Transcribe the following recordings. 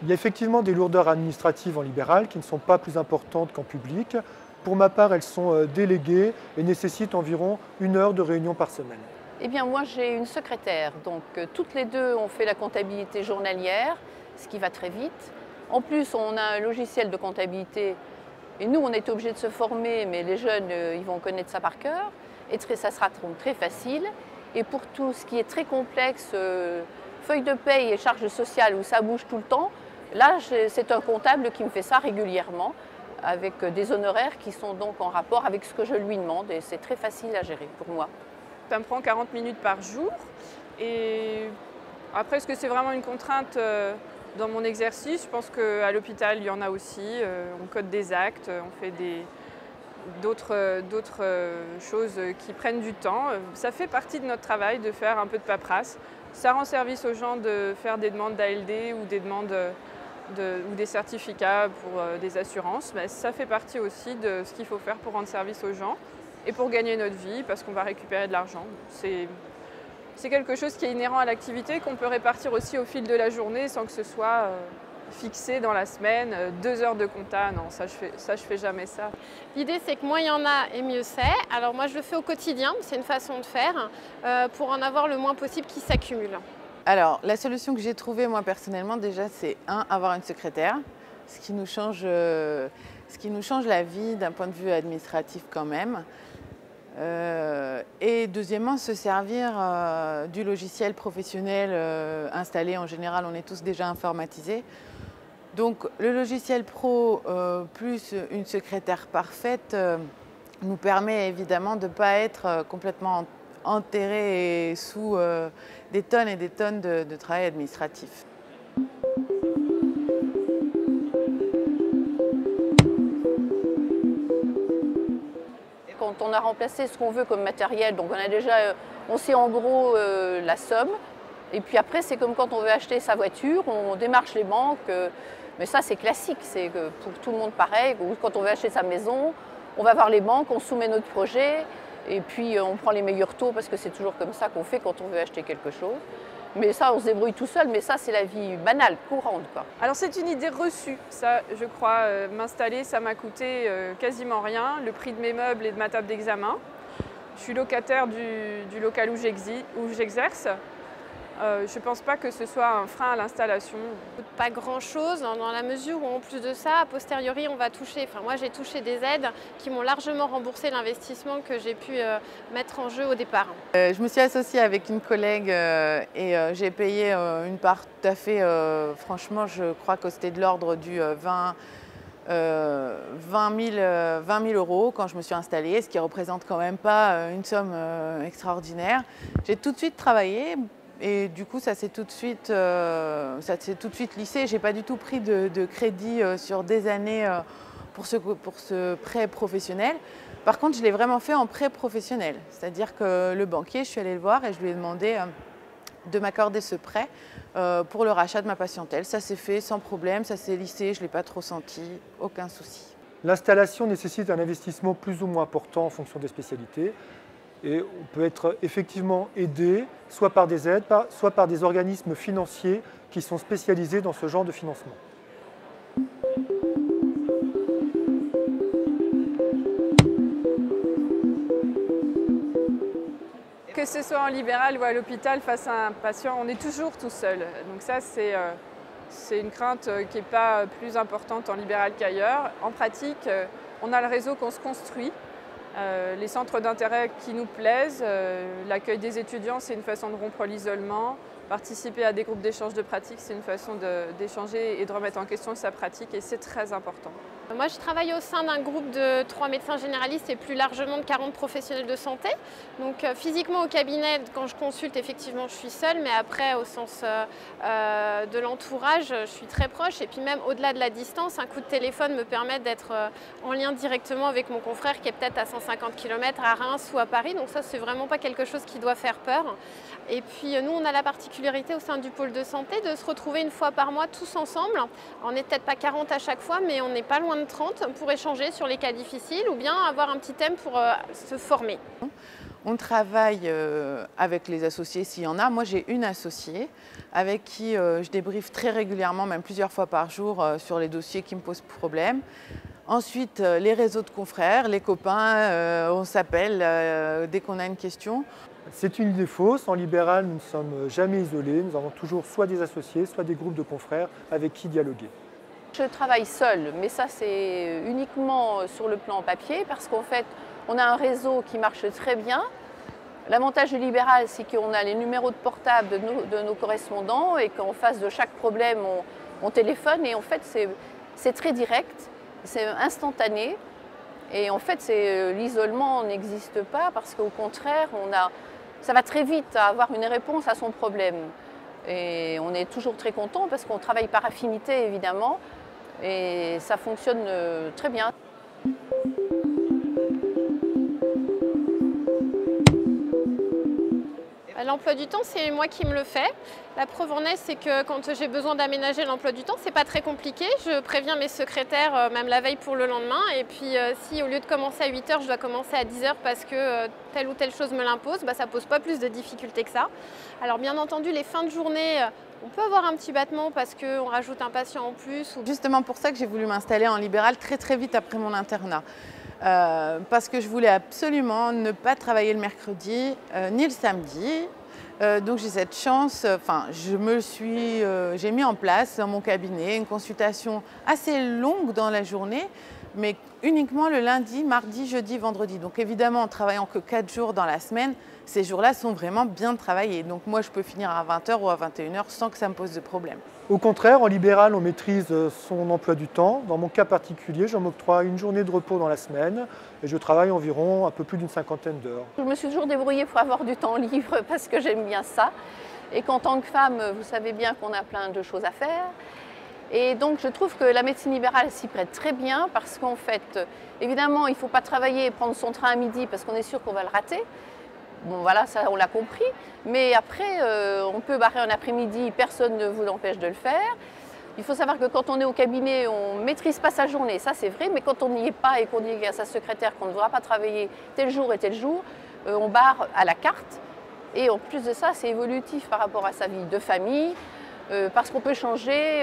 Il y a effectivement des lourdeurs administratives en libéral qui ne sont pas plus importantes qu'en public. Pour ma part, elles sont déléguées et nécessitent environ 1 heure de réunion par semaine. Eh bien, moi, j'ai une secrétaire. Donc, toutes les deux, on fait la comptabilité journalière, ce qui va très vite. En plus, on a un logiciel de comptabilité. Et nous, on est obligés de se former, mais les jeunes, ils vont connaître ça par cœur. Et ça sera donc très facile. Et pour tout ce qui est très complexe, feuille de paye et charges sociales, où ça bouge tout le temps, là, c'est un comptable qui me fait ça régulièrement, avec des honoraires qui sont donc en rapport avec ce que je lui demande. Et c'est très facile à gérer pour moi. Ça me prend 40 minutes par jour. Et après, est-ce que c'est vraiment une contrainte dans mon exercice? Je pense qu'à l'hôpital, il y en a aussi. On code des actes, on fait d'autres choses qui prennent du temps. Ça fait partie de notre travail de faire un peu de paperasse. Ça rend service aux gens de faire des demandes d'ALD ou des demandes ou des certificats pour des assurances. Mais ça fait partie aussi de ce qu'il faut faire pour rendre service aux gens et pour gagner notre vie parce qu'on va récupérer de l'argent. C'est quelque chose qui est inhérent à l'activité, qu'on peut répartir aussi au fil de la journée sans que ce soit fixé dans la semaine. 2 heures de compta, non, ça je fais jamais ça. L'idée, c'est que moins il y en a et mieux c'est. Alors moi, je le fais au quotidien, c'est une façon de faire, pour en avoir le moins possible qui s'accumule. Alors, la solution que j'ai trouvée, moi, personnellement, déjà, c'est avoir une secrétaire, ce qui nous change la vie d'un point de vue administratif quand même. Et deuxièmement, se servir du logiciel professionnel installé. En général, on est tous déjà informatisés. Donc le logiciel pro plus une secrétaire parfaite nous permet évidemment de ne pas être complètement enterré sous des tonnes et des tonnes de travail administratif. Quand on a remplacé ce qu'on veut comme matériel, donc on sait en gros la somme. Et puis après, c'est comme quand on veut acheter sa voiture, on démarche les banques. Mais ça, c'est classique, c'est pour tout le monde pareil. Ou quand on veut acheter sa maison, on va voir les banques, on soumet notre projet. Et puis on prend les meilleurs taux parce que c'est toujours comme ça qu'on fait quand on veut acheter quelque chose. Mais ça, on se débrouille tout seul, mais ça, c'est la vie banale, courante, quoi. Alors c'est une idée reçue, ça, je crois. M'installer, ça m'a coûté quasiment rien, le prix de mes meubles et de ma table d'examen. Je suis locataire du local où j'exerce. Je ne pense pas que ce soit un frein à l'installation. Pas grand-chose dans la mesure où en plus de ça, a posteriori, on va toucher, enfin moi j'ai touché des aides qui m'ont largement remboursé l'investissement que j'ai pu mettre en jeu au départ. Je me suis associée avec une collègue et j'ai payé une part tout à fait, franchement je crois que c'était de l'ordre du 20 000 euros quand je me suis installée, ce qui ne représente quand même pas une somme extraordinaire. J'ai tout de suite travaillé. Et du coup, ça s'est tout de suite lissé. Je n'ai pas du tout pris de crédit sur des années pour ce prêt professionnel. Par contre, je l'ai vraiment fait en prêt professionnel. C'est-à-dire que le banquier, je suis allée le voir et je lui ai demandé de m'accorder ce prêt pour le rachat de ma patientèle. Ça s'est fait sans problème, ça s'est lissé, je ne l'ai pas trop senti, aucun souci. L'installation nécessite un investissement plus ou moins important en fonction des spécialités. Et on peut être effectivement aidé, soit par des aides, soit par des organismes financiers qui sont spécialisés dans ce genre de financement. Que ce soit en libéral ou à l'hôpital, face à un patient, on est toujours tout seul. Donc ça, c'est une crainte qui n'est pas plus importante en libéral qu'ailleurs. En pratique, on a le réseau qu'on se construit. Les centres d'intérêt qui nous plaisent, l'accueil des étudiants, c'est une façon de rompre l'isolement. Participer à des groupes d'échange de pratiques, c'est une façon d'échanger et de remettre en question sa pratique et c'est très important. Moi, je travaille au sein d'un groupe de 3 médecins généralistes et plus largement de 40 professionnels de santé. Donc physiquement au cabinet, quand je consulte, effectivement, je suis seule, mais après, au sens de l'entourage, je suis très proche. Et puis même au-delà de la distance, un coup de téléphone me permet d'être en lien directement avec mon confrère qui est peut-être à 150 km à Reims ou à Paris. Donc ça, c'est vraiment pas quelque chose qui doit faire peur. Et puis nous, on a la particularité au sein du pôle de santé de se retrouver une fois par mois tous ensemble. On n'est peut-être pas 40 à chaque fois, mais on n'est pas loin de 30 pour échanger sur les cas difficiles ou bien avoir un petit thème pour se former. On travaille avec les associés s'il y en a. Moi, j'ai une associée avec qui je débriefe très régulièrement, même plusieurs fois par jour, sur les dossiers qui me posent problème. Ensuite, les réseaux de confrères, les copains, on s'appelle dès qu'on a une question. C'est une idée fausse. En libéral, nous ne sommes jamais isolés. Nous avons toujours soit des associés, soit des groupes de confrères avec qui dialoguer. Je travaille seule, mais ça c'est uniquement sur le plan papier parce qu'en fait, on a un réseau qui marche très bien. L'avantage du libéral, c'est qu'on a les numéros de portable de nos correspondants et qu'en face de chaque problème, on téléphone et en fait, c'est très direct, c'est instantané. Et en fait, l'isolement n'existe pas parce qu'au contraire, ça va très vite à avoir une réponse à son problème. Et on est toujours très content parce qu'on travaille par affinité, évidemment, et ça fonctionne très bien. L'emploi du temps, c'est moi qui me le fais. La preuve en est, c'est que quand j'ai besoin d'aménager l'emploi du temps, c'est pas très compliqué. Je préviens mes secrétaires, même la veille pour le lendemain. Et puis, si au lieu de commencer à 8 h, je dois commencer à 10 h parce que telle ou telle chose me l'impose, ça pose pas plus de difficultés que ça. Alors, bien entendu, les fins de journée, on peut avoir un petit battement parce qu'on rajoute un patient en plus. Justement pour ça que j'ai voulu m'installer en libéral très vite après mon internat. Parce que je voulais absolument ne pas travailler le mercredi ni le samedi. Donc j'ai cette chance, j'ai mis en place dans mon cabinet une consultation assez longue dans la journée, mais uniquement le lundi, mardi, jeudi, vendredi. Donc évidemment, en travaillant que 4 jours dans la semaine, ces jours-là sont vraiment bien travaillés. Donc moi, je peux finir à 20 h ou à 21 h sans que ça me pose de problème. Au contraire, en libéral, on maîtrise son emploi du temps. Dans mon cas particulier, je m'octroie une journée de repos dans la semaine et je travaille environ un peu plus d'une 50aine d'heures. Je me suis toujours débrouillée pour avoir du temps libre parce que j'aime bien ça. Et qu'en tant que femme, vous savez bien qu'on a plein de choses à faire. Et donc je trouve que la médecine libérale s'y prête très bien parce qu'en fait, évidemment, il ne faut pas travailler et prendre son train à midi parce qu'on est sûr qu'on va le rater. Bon voilà, ça on l'a compris, mais après on peut barrer un après-midi, personne ne vous l'empêche de le faire. Il faut savoir que quand on est au cabinet, on ne maîtrise pas sa journée, ça c'est vrai, mais quand on n'y est pas et qu'on dit à sa secrétaire qu'on ne devra pas travailler tel jour et tel jour, on barre à la carte. Et en plus de ça, c'est évolutif par rapport à sa vie de famille, parce qu'on peut changer,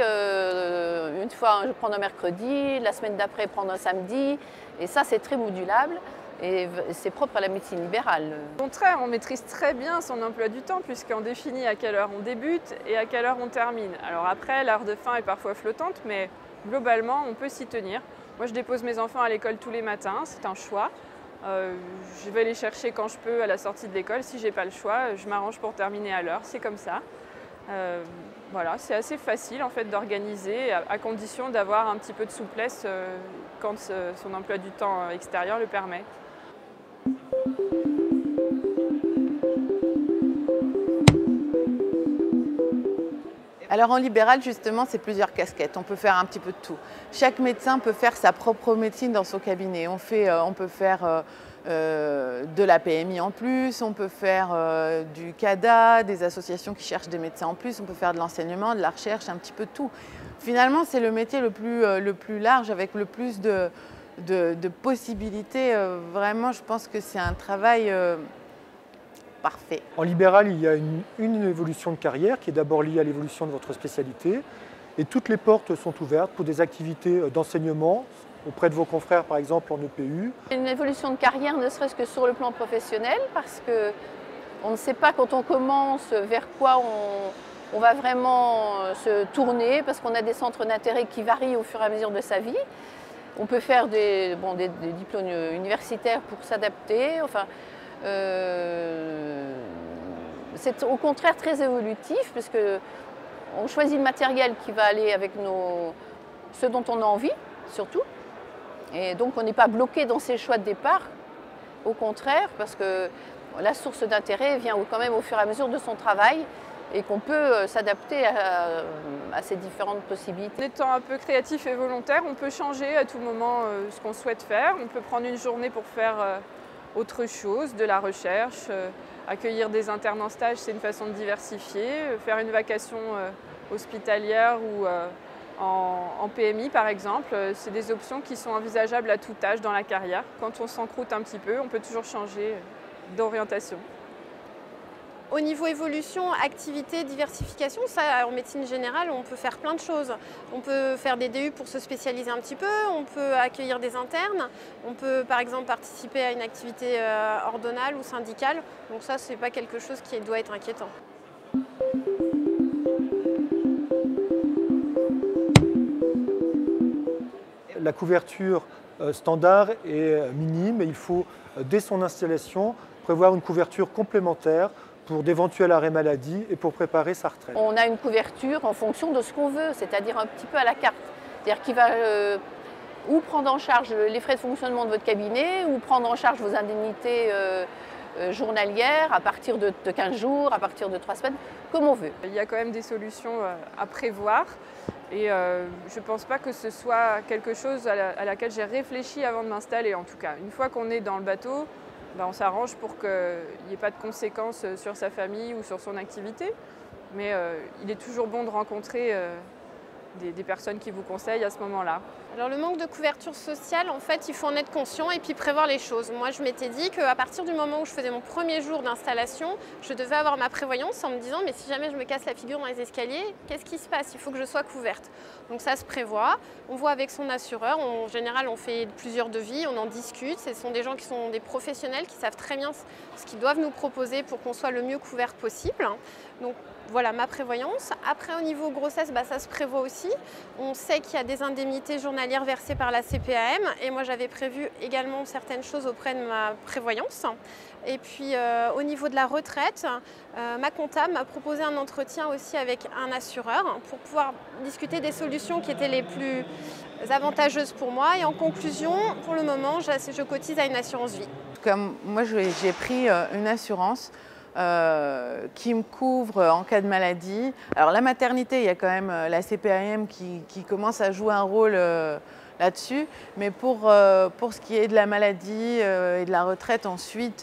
une fois prendre un mercredi, la semaine d'après prendre un samedi, et ça c'est très modulable. Et c'est propre à la médecine libérale. Au contraire, on maîtrise très bien son emploi du temps puisqu'on définit à quelle heure on débute et à quelle heure on termine. Alors après, l'heure de fin est parfois flottante, mais globalement, on peut s'y tenir. Moi, je dépose mes enfants à l'école tous les matins, c'est un choix. Je vais les chercher quand je peux à la sortie de l'école. Si je n'ai pas le choix, je m'arrange pour terminer à l'heure, c'est comme ça. Voilà, c'est assez facile en fait d'organiser à condition d'avoir un petit peu de souplesse quand son emploi du temps extérieur le permet. Alors en libéral, justement, c'est plusieurs casquettes. On peut faire un petit peu de tout. Chaque médecin peut faire sa propre médecine dans son cabinet. On peut faire de la PMI en plus, on peut faire du CADA, des associations qui cherchent des médecins en plus, on peut faire de l'enseignement, de la recherche, un petit peu de tout. Finalement, c'est le métier le plus large avec le plus de possibilités. Vraiment, je pense que c'est un travail parfait. En libéral, il y a une évolution de carrière qui est d'abord liée à l'évolution de votre spécialité et toutes les portes sont ouvertes pour des activités d'enseignement auprès de vos confrères, par exemple en EPU. Une évolution de carrière ne serait-ce que sur le plan professionnel parce qu'on ne sait pas quand on commence vers quoi on va vraiment se tourner parce qu'on a des centres d'intérêt qui varient au fur et à mesure de sa vie. On peut faire des diplômes universitaires pour s'adapter. Enfin, C'est au contraire très évolutif, puisque on choisit le matériel qui va aller avec ce dont on a envie, surtout. Et donc on n'est pas bloqué dans ses choix de départ, au contraire, parce que la source d'intérêt vient quand même au fur et à mesure de son travail et qu'on peut s'adapter à ces différentes possibilités. En étant un peu créatif et volontaire, on peut changer à tout moment ce qu'on souhaite faire. On peut prendre une journée pour faire autre chose, de la recherche, accueillir des internes en stage, c'est une façon de diversifier, faire une vacation hospitalière ou en PMI par exemple, c'est des options qui sont envisageables à tout âge dans la carrière. Quand on s'encroute un petit peu, on peut toujours changer d'orientation. Au niveau évolution, activité, diversification, ça en médecine générale, on peut faire plein de choses. On peut faire des DU pour se spécialiser un petit peu, on peut accueillir des internes, on peut par exemple participer à une activité ordonale ou syndicale. Donc ça, c'est pas quelque chose qui doit être inquiétant. La couverture standard est minime et il faut, dès son installation, prévoir une couverture complémentaire pour d'éventuels arrêts maladie et pour préparer sa retraite. On a une couverture en fonction de ce qu'on veut, c'est-à-dire un petit peu à la carte. C'est-à-dire qu'il va ou prendre en charge les frais de fonctionnement de votre cabinet, ou prendre en charge vos indemnités journalières à partir de 15 jours, à partir de 3 semaines, comme on veut. Il y a quand même des solutions à prévoir et je ne pense pas que ce soit quelque chose à laquelle j'ai réfléchi avant de m'installer en tout cas. Une fois qu'on est dans le bateau, on s'arrange pour qu'il n'y ait pas de conséquences sur sa famille ou sur son activité. Mais il est toujours bon de rencontrer des personnes qui vous conseillent à ce moment-là. Alors le manque de couverture sociale, en fait, il faut en être conscient et puis prévoir les choses. Moi, je m'étais dit qu'à partir du moment où je faisais mon premier jour d'installation, je devais avoir ma prévoyance en me disant mais si jamais je me casse la figure dans les escaliers, qu'est-ce qui se passe? Il faut que je sois couverte. Donc ça se prévoit, on voit avec son assureur, en général on fait plusieurs devis, on en discute, ce sont des gens qui sont des professionnels qui savent très bien ce qu'ils doivent nous proposer pour qu'on soit le mieux couvert possible. Donc voilà ma prévoyance. Après au niveau grossesse, ça se prévoit aussi. On sait qu'il y a des indemnités journalières versées par la CPAM et moi j'avais prévu également certaines choses auprès de ma prévoyance. Et puis au niveau de la retraite, ma comptable m'a proposé un entretien aussi avec un assureur pour pouvoir discuter des solutions qui étaient les plus avantageuses pour moi. Et en conclusion, pour le moment, je cotise à une assurance vie. Comme moi j'ai pris une assurance qui me couvre en cas de maladie. Alors la maternité, il y a quand même la CPAM qui commence à jouer un rôle là-dessus, mais pour ce qui est de la maladie et de la retraite ensuite,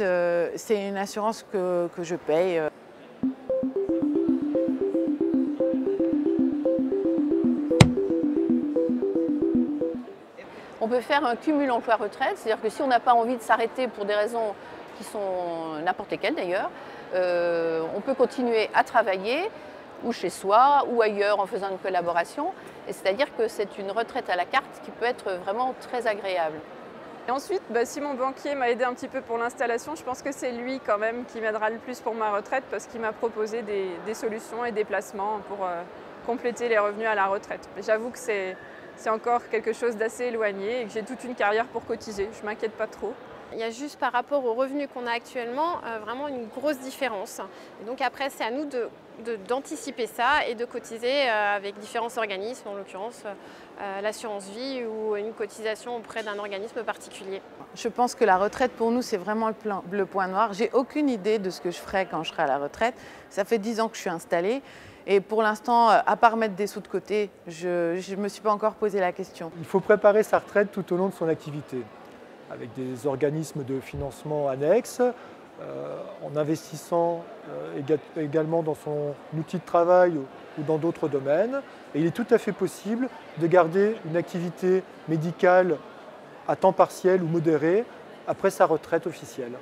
c'est une assurance que je paye. On peut faire un cumul emploi-retraite, c'est-à-dire que si on n'a pas envie de s'arrêter pour des raisons qui sont n'importe lesquelles d'ailleurs, on peut continuer à travailler ou chez soi ou ailleurs en faisant une collaboration. Et c'est-à-dire que c'est une retraite à la carte qui peut être vraiment très agréable. Et ensuite, si mon banquier m'a aidé un petit peu pour l'installation, je pense que c'est lui quand même qui m'aidera le plus pour ma retraite parce qu'il m'a proposé des solutions et des placements pour compléter les revenus à la retraite. J'avoue que c'est encore quelque chose d'assez éloigné et que j'ai toute une carrière pour cotiser. Je ne m'inquiète pas trop. Il y a juste par rapport aux revenus qu'on a actuellement vraiment une grosse différence. Et donc après, c'est à nous d'anticiper ça et de cotiser avec différents organismes, en l'occurrence l'assurance vie ou une cotisation auprès d'un organisme particulier. Je pense que la retraite pour nous, c'est vraiment le point noir. J'ai aucune idée de ce que je ferai quand je serai à la retraite. Ça fait 10 ans que je suis installée. Et pour l'instant, à part mettre des sous de côté, je ne me suis pas encore posé la question. Il faut préparer sa retraite tout au long de son activité, avec des organismes de financement annexes, en investissant également dans son outil de travail ou dans d'autres domaines. Et il est tout à fait possible de garder une activité médicale à temps partiel ou modéré après sa retraite officielle.